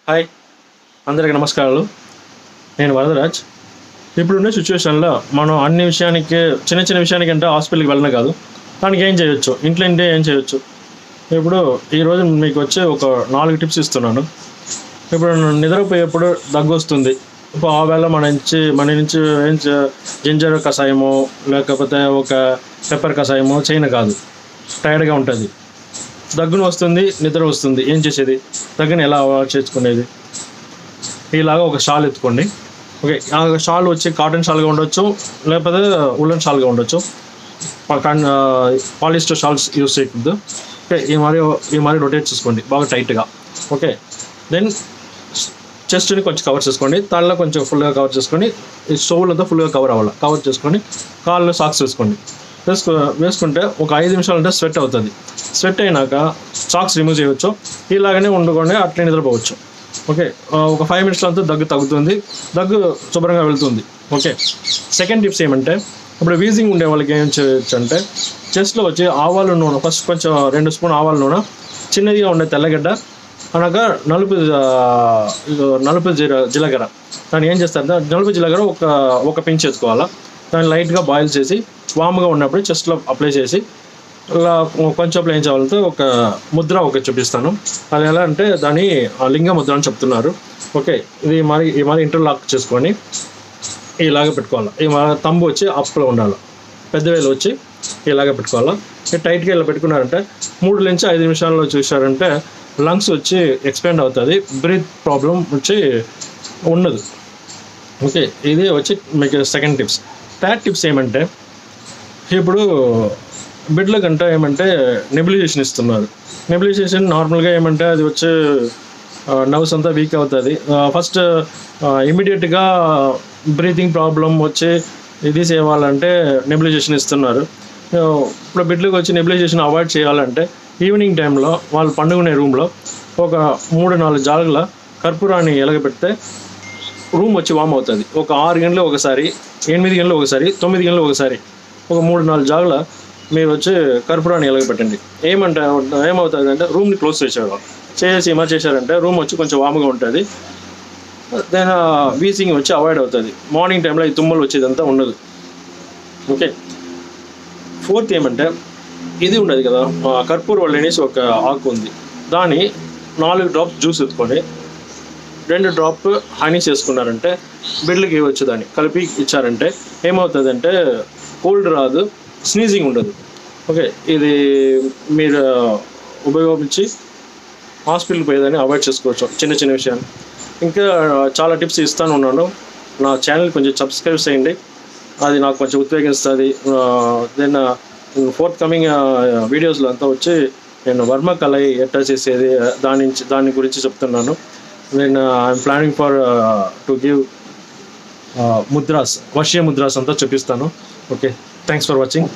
Hi, అందరికీ నమస్కారాలు. నేను వరదరాజ్. ఇప్పుడున్న సిచ్యువేషన్లో మనం అన్ని విషయానికి చిన్న చిన్న విషయానికంటే హాస్పిటల్కి వెళ్ళిన కాదు, దానికి ఏం చేయొచ్చు, ఇంట్లో ఉంటే ఏం చేయొచ్చు. ఇప్పుడు ఈరోజు మీకు వచ్చి ఒక 4 టిప్స్ ఇస్తున్నాను. ఇప్పుడు నిద్రపోయేప్పుడు దగ్గు వస్తుంది. ఇప్పుడు ఆ వేళ మన నుంచి ఏం జింజర్ కషాయమో లేకపోతే ఒక పెప్పర్ కషాయమో చేయను కాదు. టైర్డ్గా ఉంటుంది, దగ్గును వస్తుంది, నిద్ర వస్తుంది. ఏం చేసేది? దగ్గుని ఎలా అవాయిడ్ చేసుకునేది? ఇలాగా ఒక షాల్ ఎత్తుకోండి. ఓకే, ఆ షాల్ వచ్చి కాటన్ షాల్గా ఉండొచ్చు, లేకపోతే ఉలన్ షాల్గా ఉండొచ్చు. పాలిస్టర్ షాల్స్ యూస్ చేయకూడదు. ఓకే, ఈ మరి రొటేట్ చేసుకోండి బాగా టైట్గా. ఓకే, దెన్ చెస్ట్ని కొంచెం కవర్ చేసుకోండి, తలలో కొంచెం ఫుల్గా కవర్ చేసుకొని, ఈ షోల్ అంతా ఫుల్గా కవర్ చేసుకొని, కాళ్ళు సాక్స్ వేసుకుంటే ఒక 5 నిమిషాలు అంటే స్వెట్ అవుతుంది. స్వెట్ అయినాక సాక్స్ రిమూవ్ చేయవచ్చు. ఇలాగనే వండుకొని అట్లే నిద్రపోవచ్చు. ఓకే, ఒక 5 మినిట్స్లో అంతా దగ్గు తగ్గుతుంది, దగ్గు శుభ్రంగా వెళ్తుంది. ఓకే, సెకండ్ టిప్స్ ఏమంటే, ఇప్పుడు వీజింగ్ ఉండే వాళ్ళకి ఏం చేయొచ్చు అంటే, చెస్ట్లో వచ్చి ఆవాల నూనె, ఫస్ట్ కొంచెం 2 స్పూన్ ఆవాల నూనె, చిన్నదిగా ఉండే తెల్లగడ్డ, అనగా నలుపు జీలకర్ర. దాన్ని ఏం చేస్తారంటే, నలుపు జీలకర్ర ఒక పించ్ ఎత్తుకోవాలా. దాన్ని లైట్గా బాయిల్ చేసి వామ్గా ఉన్నప్పుడు చెస్ట్లో అప్లై చేసి, ఇలా కొంచెం అప్లై చేయాలంటే ఒక ముద్ర చూపిస్తాను. అది ఎలా అంటే, దాన్ని లింగ ముద్ర అని చెప్తున్నారు. ఓకే, ఇది మరి ఇంటర్లాక్ చేసుకొని ఇలాగ పెట్టుకోవాలి. ఈ తంబు వచ్చి అప్లో ఉండాలి, పెద్ద వేలు వచ్చి ఇలాగ పెట్టుకోవాలి. టైట్గా ఇలా పెట్టుకున్నారంటే 3 నుంచి 5 నిమిషాల్లో చూసారంటే లంగ్స్ వచ్చి ఎక్స్పాండ్ అవుతుంది, బ్రీత్ ప్రాబ్లం వచ్చి ఉండదు. ఓకే, ఇది వచ్చి మీకు సెకండ్ టిప్స్. థర్డ్ టిప్స్ ఏమంటే, ఇప్పుడు బిడ్డలకంటే ఏమంటే నెబులైజేషన్ ఇస్తున్నారు. నెబులైజేషన్ నార్మల్గా ఏమంటే అది వచ్చి నర్వ్స్ అంతా వీక్ అవుతుంది. ఫస్ట్ ఇమీడియట్గా బ్రీతింగ్ ప్రాబ్లం వచ్చి ఇది చేయాలంటే నెబులైజేషన్ ఇస్తున్నారు. ఇప్పుడు బిడ్డలకు వచ్చి నెబులైజేషన్ అవాయిడ్ చేయాలంటే, ఈవినింగ్ టైంలో వాళ్ళు పండుకునే రూమ్లో ఒక 3-4 జాలుల కర్పూరాన్ని ఎలగబెడితే రూమ్ వచ్చి వామ్ అవుతుంది. ఒక 6 గంటలు ఒకసారి, 8 గంటలు ఒకసారి, 9 గంటలు ఒకసారి, ఒక 3-4 జాగుల మీరు వచ్చి కర్పూరాన్ని ఎలగబెట్టండి. ఏమవుతుంది అంటే, రూమ్ని క్లోజ్ చేసి ఏమైనా చేశారంటే రూమ్ వచ్చి కొంచెం వామ్గా ఉంటుంది. దెన్ వీజింగ్ వచ్చి అవాయిడ్ అవుతుంది. మార్నింగ్ టైంలో ఈ తుమ్మలు వచ్చేదంతా ఉండదు. ఓకే, ఫోర్త్ ఏమంటే, ఇది ఉండదు కదా, కర్పూర వల్లి అనేసి ఒక ఆకు ఉంది. దాన్ని 4 డ్రాప్స్ జ్యూస్ ఎత్తుకొని 2 డ్రాప్ హనీ చేసుకున్నారంటే బిడ్డలకి ఇవ్వచ్చు. దాన్ని కలిపి ఇచ్చారంటే ఏమవుతుందంటే కోల్డ్ రాదు, స్నీజింగ్ ఉండదు. ఓకే, ఇది మీరు ఉపయోగించి హాస్పిటల్కి పోయేదాన్ని అవాయిడ్ చేసుకోవచ్చు. చిన్న చిన్న విషయాలు ఇంకా చాలా టిప్స్ ఇస్తాను ఉన్నాను. నా ఛానల్ కొంచెం సబ్స్క్రైబ్ చేయండి, అది నాకు కొంచెం ఉద్వేగిస్తుంది. దెన్ ఫోర్త్ కమింగ్ వీడియోస్లో అంతా వచ్చి నేను వర్మ కళాయి ఎట్లా చేసేది దాని గురించి చెప్తున్నాను. నేను I'm planning to give mudras, వర్షీయ ముద్రాస్ అంతా చూపిస్తాను. Okay, thanks for watching.